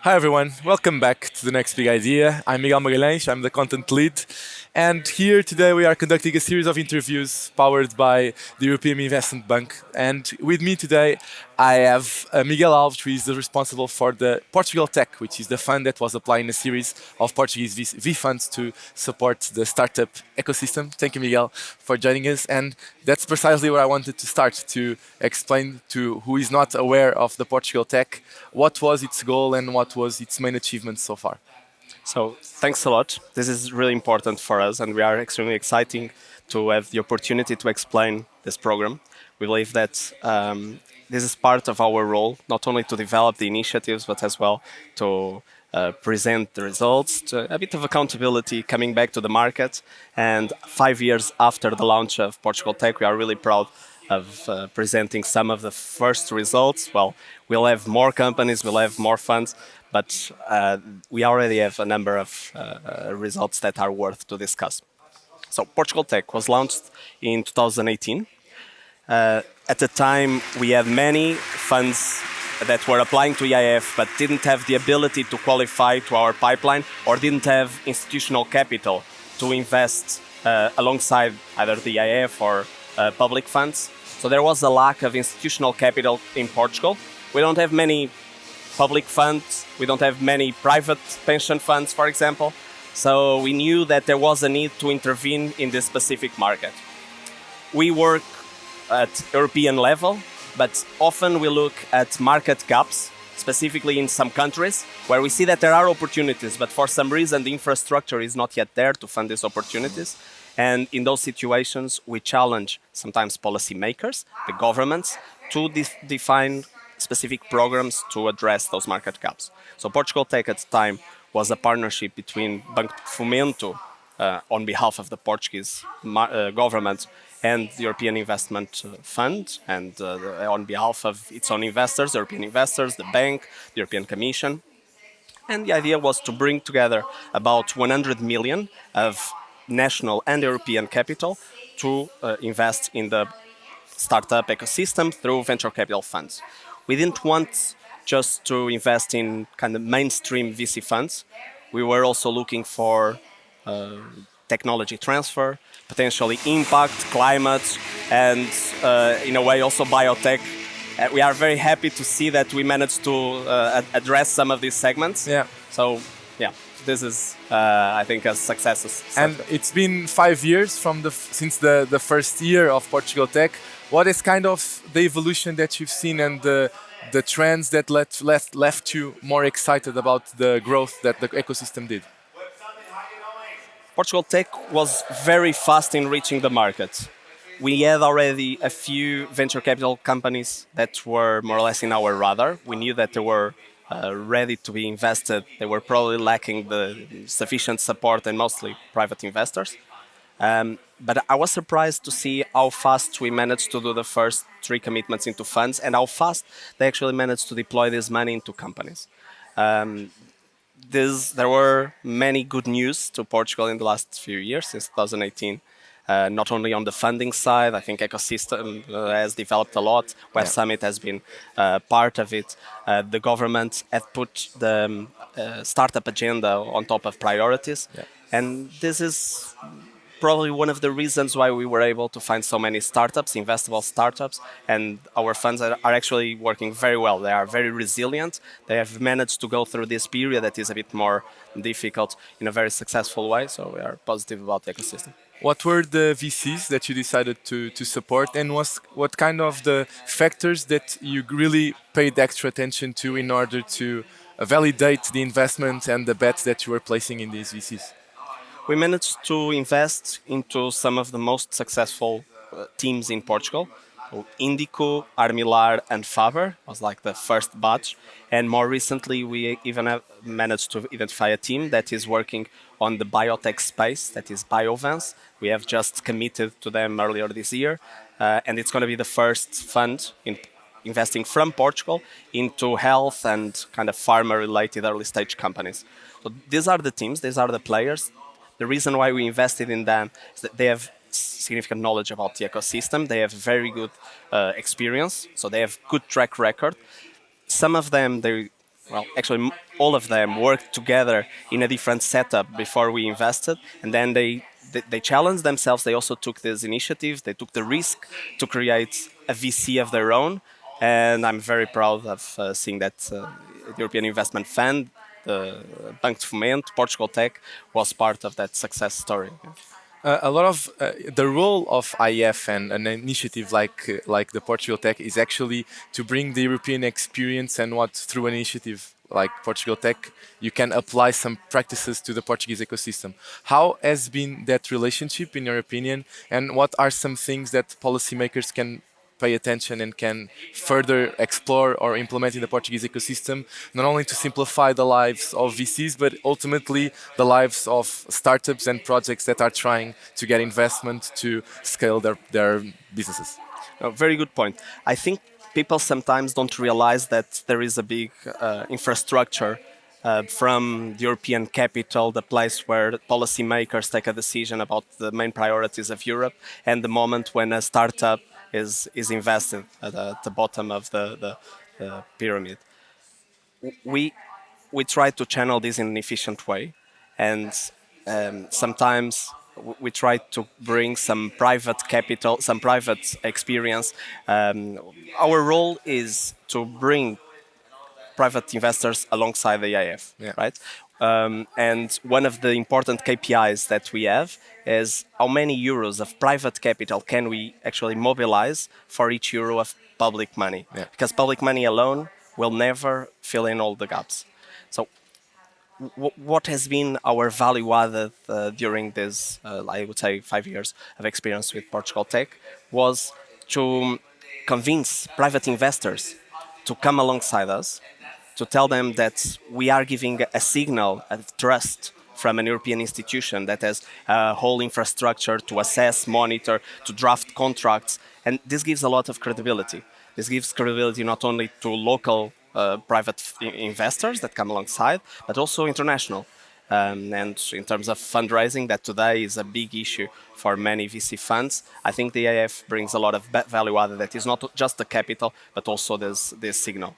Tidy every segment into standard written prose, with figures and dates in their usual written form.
Hi everyone, welcome back to the next big idea. I'm Miguel Alves, I'm the content lead, and here today we are conducting a series of interviews powered by the European Investment Bank. And with me today, I have Miguel Alves, who is the responsible for the Portugal Tech, which is the fund that was applying a series of Portuguese V funds to support the startup ecosystem. Thank you, Miguel, for joining us. And that's precisely where I wanted to start to explain to who is not aware of the Portugal Tech what was its goal and what was its main achievements so far. So thanks a lot. This is really important for us, and we are extremely exciting to have the opportunity to explain this program. We believe that this is part of our role, not only to develop the initiatives, but as well to present the results, to a bit of accountability coming back to the market. And 5 years after the launch of Portugal Tech, we are really proud of presenting some of the first results. Well, we'll have more companies, we'll have more funds, but we already have a number of results that are worth to discuss. So Portugal Tech was launched in 2018. At the time, we had many funds that were applying to EIF but didn't have the ability to qualify to our pipeline or didn't have institutional capital to invest alongside either the EIF or public funds. So there was a lack of institutional capital in Portugal. We don't have many public funds. We don't have many private pension funds, for example. So we knew that there was a need to intervene in this specific market. We work at European level, but often we look at market gaps, specifically in some countries, where we see that there are opportunities, but for some reason the infrastructure is not yet there to fund these opportunities. And in those situations, we challenge sometimes policymakers, the governments, to define specific programs to address those market gaps. So Portugal Tech at the time was a partnership between Banco de Fomento on behalf of the Portuguese government and the European Investment Fund, and on behalf of its own investors, European investors, the bank, the European Commission. And the idea was to bring together about 100 million of national and European capital to invest in the startup ecosystem through venture capital funds. We didn't want just to invest in kind of mainstream VC funds. We were also looking for technology transfer, potentially impact, climate, and in a way also biotech. We are very happy to see that we managed to address some of these segments. Yeah. So, yeah, this is, I think, a success. And it's been 5 years from since the first year of Portugal Tech. What is kind of the evolution that you've seen and the trends that left you more excited about the growth that the ecosystem did? Portugal Tech was very fast in reaching the market. We had already a few venture capital companies that were more or less in our radar. We knew that they were ready to be invested. They were probably lacking the sufficient support and mostly private investors. But I was surprised to see how fast we managed to do the first three commitments into funds and how fast they actually managed to deploy this money into companies. There were many good news to Portugal in the last few years, since 2018. Not only on the funding side, I think ecosystem has developed a lot. WebSummit has been part of it. The government had put the startup agenda on top of priorities. Yeah. And this is probably one of the reasons why we were able to find so many startups, investable startups, and our funds are actually working very well. They are very resilient. They have managed to go through this period that is a bit more difficult in a very successful way, so we are positive about the ecosystem. What were the VCs that you decided to support, and what kind of the factors that you really paid extra attention to in order to validate the investment and the bets that you were placing in these VCs? We managed to invest into some of the most successful teams in Portugal. So Indico, Armilar, and Faber was like the first batch. And more recently, we even have managed to identify a team that is working on the biotech space, that is Biovance. We have just committed to them earlier this year. And it's going to be the first fund in investing from Portugal into health and kind of pharma-related early-stage companies. So these are the teams, these are the players. The reason why we invested in them is that they have significant knowledge about the ecosystem. They have very good experience, so they have good track record. Some of them they well, actually, all of them worked together in a different setup before we invested, and then they challenged themselves. They also took this initiative. They took the risk to create a VC of their own, and I'm very proud of seeing that the European Investment Fund, the Banco de Fomento, Portugal Tech, was part of that success story. A lot of the role of IF and an initiative like the Portugal Tech is actually to bring the European experience and what through an initiative like Portugal Tech you can apply some practices to the Portuguese ecosystem. How has been that relationship in your opinion, and what are some things that policymakers can pay attention and can further explore or implement in the Portuguese ecosystem, not only to simplify the lives of VCs, but ultimately the lives of startups and projects that are trying to get investment to scale their businesses. A very good point. I think people sometimes don't realize that there is a big infrastructure from the European capital, the place where policymakers take a decision about the main priorities of Europe, and the moment when a startup is invested at the bottom of the pyramid. We we try to channel this in an efficient way, and sometimes we try to bring some private capital, some private experience. Our role is to bring private investors alongside the IF, Yeah. right? And one of the important KPIs that we have is how many euros of private capital can we actually mobilize for each euro of public money? Yeah. Because public money alone will never fill in all the gaps. So what has been our value added during this, I would say, 5 years of experience with Portugal Tech was to convince private investors to come alongside us, to tell them that we are giving a signal of trust from an European institution that has a whole infrastructure to assess, monitor, to draft contracts. And this gives a lot of credibility. This gives credibility not only to local private investors that come alongside, but also international. And in terms of fundraising, that today is a big issue for many VC funds, I think the AF brings a lot of value added that is not just the capital, but also this signal.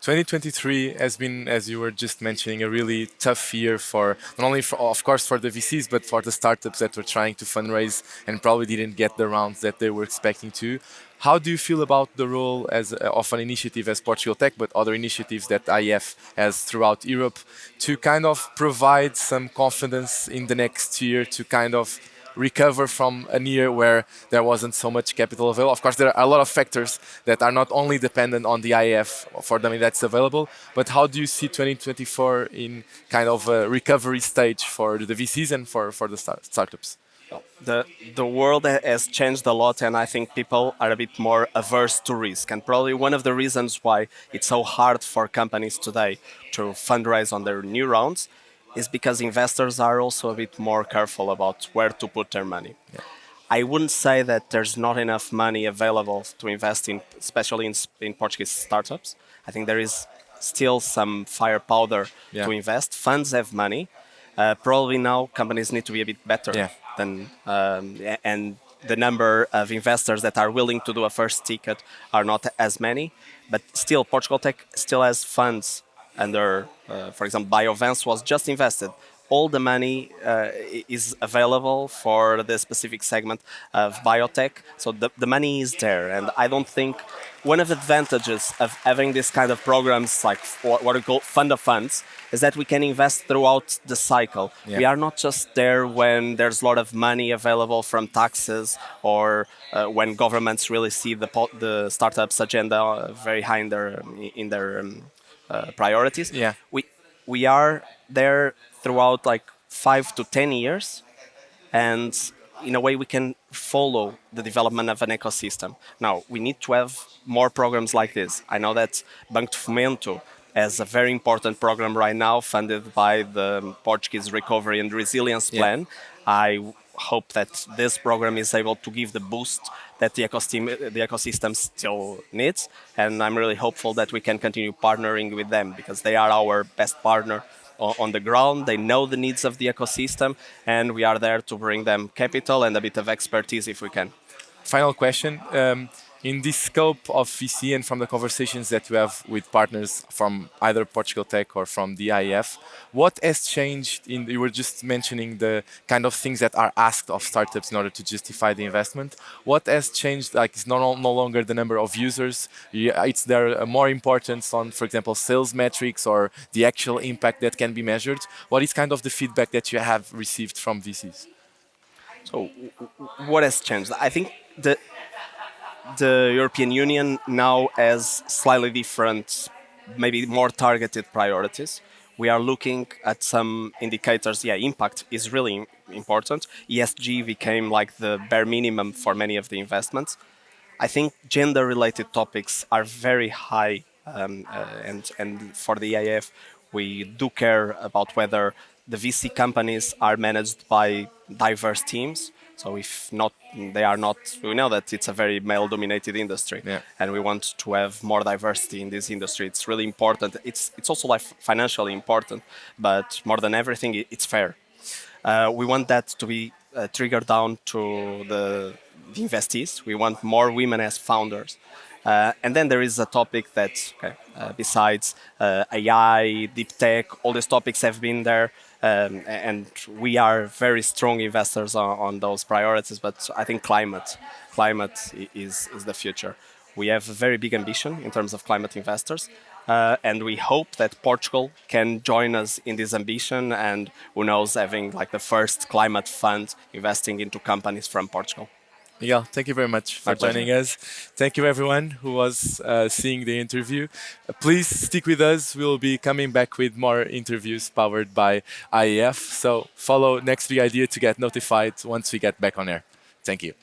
2023 has been, as you were just mentioning, a really tough year for not only, for, of course, for the VCs, but for the startups that were trying to fundraise and probably didn't get the rounds that they were expecting to. How do you feel about the role as of an initiative as Portugal Tech, but other initiatives that IF has throughout Europe to kind of provide some confidence in the next year to kind of recover from a year where there wasn't so much capital available? Of course, there are a lot of factors that are not only dependent on the IF for the money that's available, but how do you see 2024 in kind of a recovery stage for the VCs and for the startups? the the world has changed a lot, and I think people are a bit more averse to risk. And probably one of the reasons why it's so hard for companies today to fundraise on their new rounds is because investors are also a bit more careful about where to put their money. I wouldn't say that there's not enough money available to invest in, especially in Portuguese startups. I think there is still some firepower Yeah. to invest. Funds have money. Probably now companies need to be a bit better Yeah. than, and the number of investors that are willing to do a first ticket are not as many. But still, Portugal Tech still has funds under, for example, BioVance was just invested. All the money is available for the specific segment of biotech. So the money is there. And I don't think one of the advantages of having this kind of programs like what we call fund of funds is that we can invest throughout the cycle. Yeah. We are not just there when there's a lot of money available from taxes or when governments really see the startups agenda very high in their priorities. Yeah. We are there throughout like 5 to 10 years, and in a way we can follow the development of an ecosystem. Now we need to have more programs like this. I know that Banco de Fomento has a very important program right now funded by the Portuguese Recovery and Resilience Yeah. Plan. I hope that this program is able to give the boost that the ecosystem still needs, and I'm really hopeful that we can continue partnering with them because they are our best partner on the ground. They know the needs of the ecosystem, and we are there to bring them capital and a bit of expertise if we can. Final question. In the scope of VC and from the conversations that you have with partners from either Portugal Tech or from the IEF, what has changed you were just mentioning the kind of things that are asked of startups in order to justify the investment. What has changed? Like it's no longer the number of users. It's there a more importance on, for example, sales metrics or the actual impact that can be measured. What is kind of the feedback that you have received from VCs? So, what has changed? I think the European Union now has slightly different, maybe more targeted priorities. We are looking at some indicators. Yeah, impact is really important. ESG became like the bare minimum for many of the investments. I think gender-related topics are very high, and for the EIF, we do care about whether the VC companies are managed by diverse teams. So if not, they are not. We know that it's a very male-dominated industry, Yeah. and we want to have more diversity in this industry. It's really important. It's also like financially important, but more than everything, it's fair. We want that to be triggered down to the investees. We want more women as founders. And then there is a topic that, okay, besides AI, deep tech, all these topics have been there. And we are very strong investors on those priorities. But I think climate is the future. We have a very big ambition in terms of climate investors. And we hope that Portugal can join us in this ambition, and who knows, having like the first climate fund investing into companies from Portugal. Miguel, thank you very much My for pleasure. joining us. Thank you, everyone who was seeing the interview. Please stick with us. We'll be coming back with more interviews powered by IEF. So follow Next Big Idea to get notified once we get back on air. Thank you.